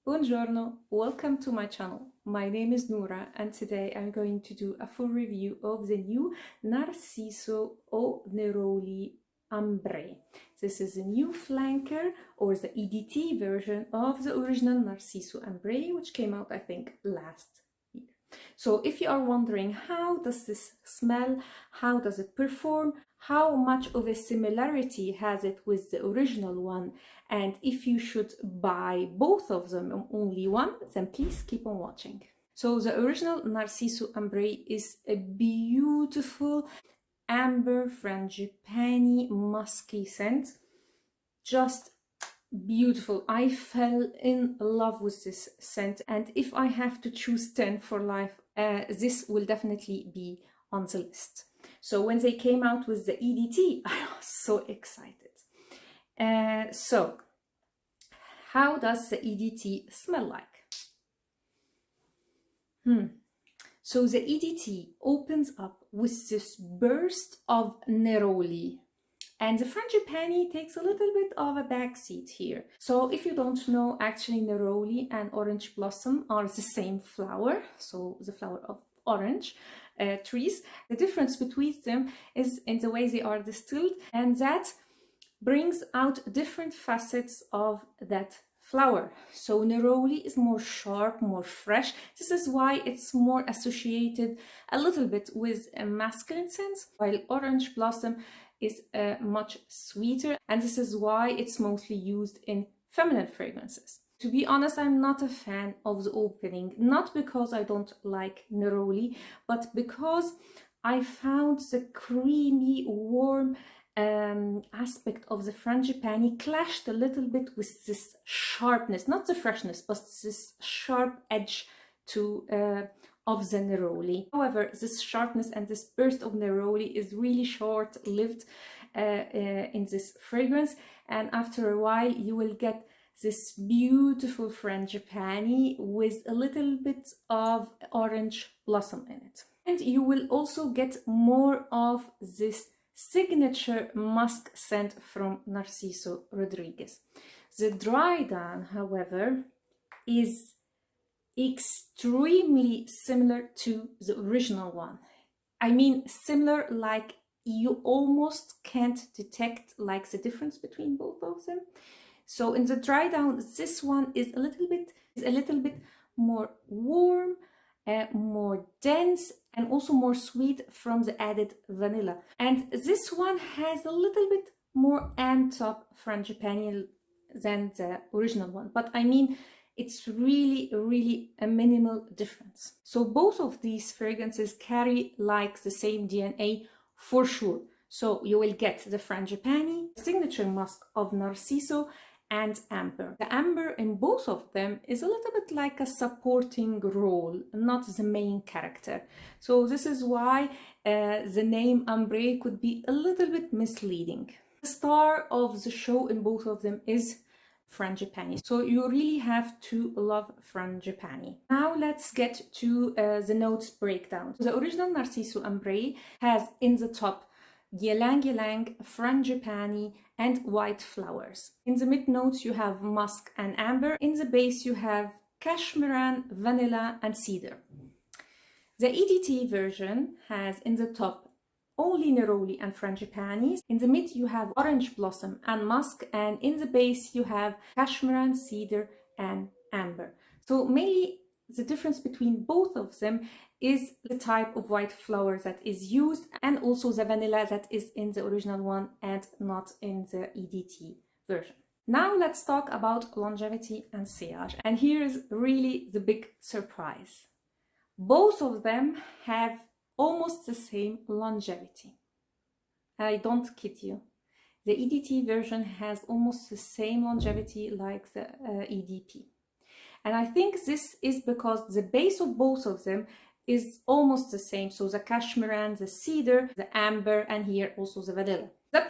Buongiorno, welcome to my channel. My name is Noura and today I'm going to do a full review of the new Narciso Eau Néroli Ambrée. This is a new flanker or the EDT version of the original Narciso Ambrée, which came out I think last year. So if you are wondering how does this smell, how does it perform, how much of a similarity has it with the original one, and if you should buy both of them or only one, then please keep on watching. So the original Narciso Ambrée is a beautiful amber frangipani musky scent. Just beautiful. I fell in love with this scent, and if I have to choose 10 for life, this will definitely be on the list. So when they came out with the EDT, I was so excited. So how does the EDT smell like? So the EDT opens up with this burst of neroli, and the frangipani takes a little bit of a backseat here. So if you don't know, actually neroli and orange blossom are the same flower, so the flower of orange trees. The difference between them is in the way they are distilled, and that brings out different facets of that flower. So neroli is more sharp, more fresh. This is why it's more associated a little bit with a masculine sense, while orange blossom is much sweeter, and this is why it's mostly used in feminine fragrances. To be honest, I'm not a fan of the opening, not because I don't like neroli, but because I found the creamy, warm aspect of the frangipani clashed a little bit with this sharpness, not the freshness, but this sharp edge to of the neroli. However, this sharpness and this burst of neroli is really short-lived in this fragrance, and after a while you will get this beautiful frangipani with a little bit of orange blossom in it. And you will also get more of this signature musk scent from Narciso Rodriguez. The dry down, however, is extremely similar to the original one. I mean similar, like you almost can't detect like the difference between both of them. So in the dry down, this one is a little bit more warm, more dense, and also more sweet from the added vanilla. And this one has a little bit more amped up frangipani than the original one. But I mean, it's really a minimal difference. So both of these fragrances carry like the same DNA for sure. So you will get the frangipani, signature musk of Narciso, and amber. The amber in both of them is a little bit like a supporting role, not the main character. So this is why the name Ambrée could be a little bit misleading. The star of the show in both of them is frangipani. So you really have to love frangipani. Now let's get to the notes breakdown. The original Narciso Ambrée has in the top ylang ylang, frangipani, and white flowers. In the mid notes you have musk and amber. In the base you have cashmeran, vanilla, and cedar. The EDT version has in the top only neroli and frangipani. In the mid you have orange blossom and musk, and in the base you have cashmeran, cedar, and amber. So mainly the difference between both of them is the type of white flower that is used, and also the vanilla that is in the original one and not in the EDT version. Now let's talk about longevity and sillage, and here's really the big surprise. Both of them have almost the same longevity. I don't kid you. The EDT version has almost the same longevity like the EDP. And I think this is because the base of both of them is almost the same. So the cashmeran, the cedar, the amber, and here also the vanilla. The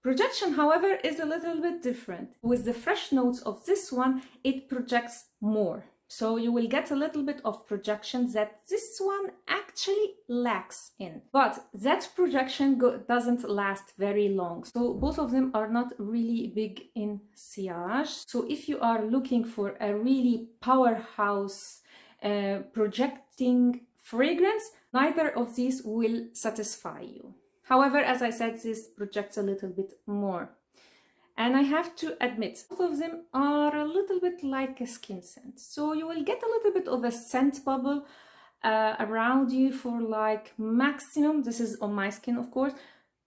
projection, however, is a little bit different. With the fresh notes of this one, it projects more. So you will get a little bit of projection that this one actually lacks in. But that projection doesn't last very long. So both of them are not really big in sillage. So if you are looking for a really powerhouse projecting fragrance, neither of these will satisfy you. However, as I said, this projects a little bit more. And I have to admit, both of them are a little bit like a skin scent. So you will get a little bit of a scent bubble around you for like maximum, this is on my skin of course,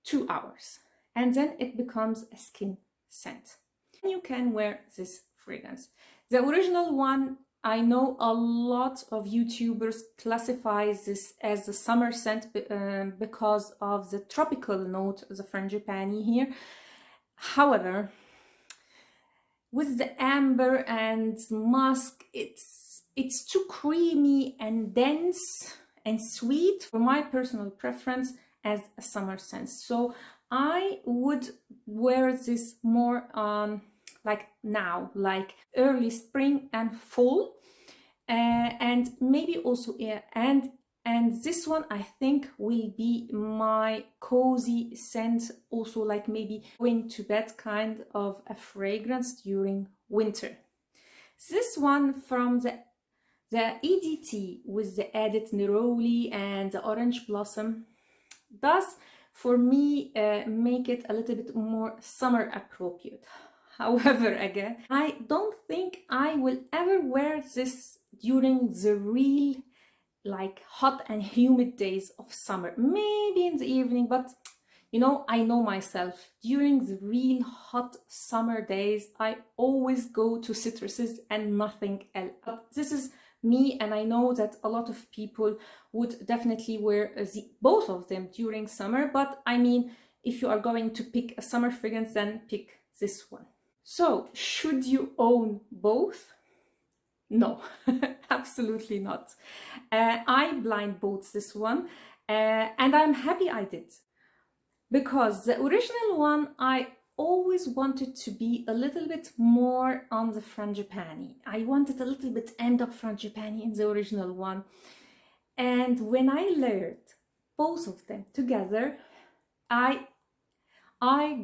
2 hours. And then it becomes a skin scent. And you can wear this fragrance. The original one, I know a lot of YouTubers classify this as a summer scent because of the tropical note, the frangipani here. However, with the amber and musk, it's too creamy and dense and sweet for my personal preference as a summer scent. So I would wear this more like now, like early spring and fall, and maybe also and this one I think will be my cozy scent, also like maybe going to bed kind of a fragrance during winter. This one from the EDT with the added neroli and the orange blossom does for me make it a little bit more summer appropriate. However, again, I don't think I will ever wear this during the real like hot and humid days of summer. Maybe in the evening, but you know, I know myself. During the real hot summer days, I always go to citruses and nothing else. But this is me, and I know that a lot of people would definitely wear both of them during summer. But I mean, if you are going to pick a summer fragrance, then pick this one. So, should you own both? No, absolutely not. I blind bought this one and I'm happy I did. Because the original one, I always wanted to be a little bit more on the frangipani. I wanted a little bit end up frangipani in the original one. And when I layered both of them together, I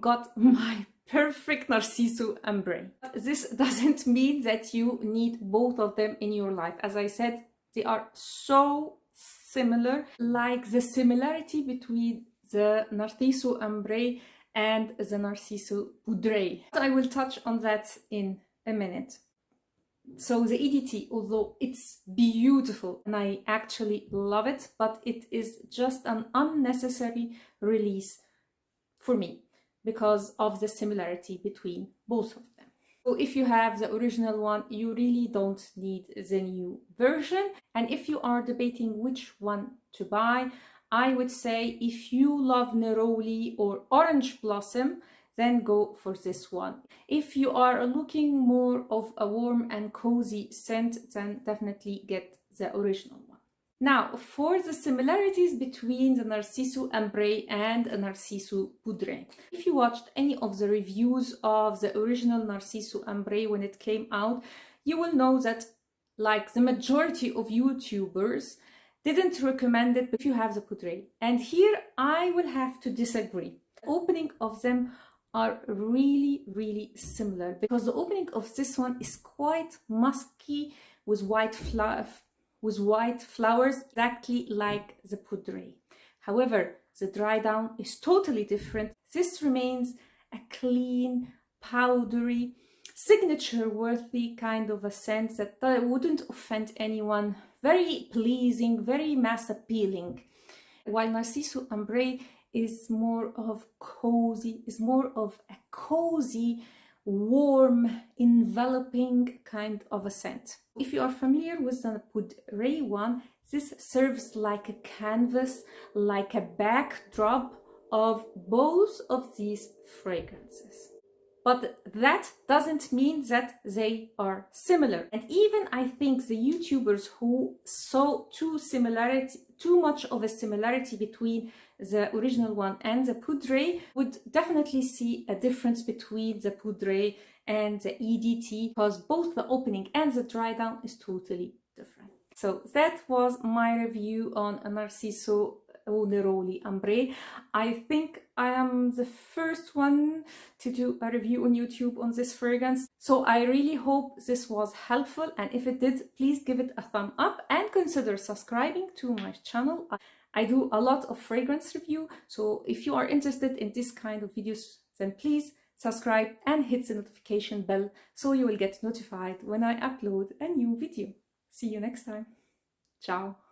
got my perfect Narciso Ambrée. This doesn't mean that you need both of them in your life. As I said, they are so similar, like the similarity between the Narciso Ambrée and the Narciso Poudrée. I will touch on that in a minute. So the EDT, although it's beautiful and I actually love it, but it is just an unnecessary release for me, because of the similarity between both of them. So if you have the original one, you really don't need the new version. And if you are debating which one to buy, I would say if you love neroli or orange blossom, then go for this one. If you are looking more of a warm and cozy scent, then definitely get the original one. Now, for the similarities between the Narciso Ambrée and Narciso Poudrée. If you watched any of the reviews of the original Narciso Ambrée when it came out, you will know that, like the majority of YouTubers, didn't recommend it if you have the Poudrée. And here I will have to disagree. The opening of them are really, really similar, because the opening of this one is quite musky with white flowers, exactly like the Poudrée. However, the dry down is totally different. This remains a clean, powdery, signature-worthy kind of a scent that wouldn't offend anyone. Very pleasing, very mass appealing. While Narciso Ambrée is more of a cozy, warm, enveloping kind of a scent. If you are familiar with the Poudrée one, this serves like a canvas, like a backdrop of both of these fragrances. But that doesn't mean that they are similar. And even I think the YouTubers who saw too much of a similarity between the original one and the Poudrée would definitely see a difference between the Poudrée and the EDT, because both the opening and the dry down is totally different. So that was my review on Narciso Eau Néroli Ambrée. I think I am the first one to do a review on YouTube on this fragrance. So I really hope this was helpful, and if it did, please give it a thumb up and consider subscribing to my channel. I do a lot of fragrance review, so if you are interested in this kind of videos, then please subscribe and hit the notification bell so you will get notified when I upload a new video. See you next time. Ciao.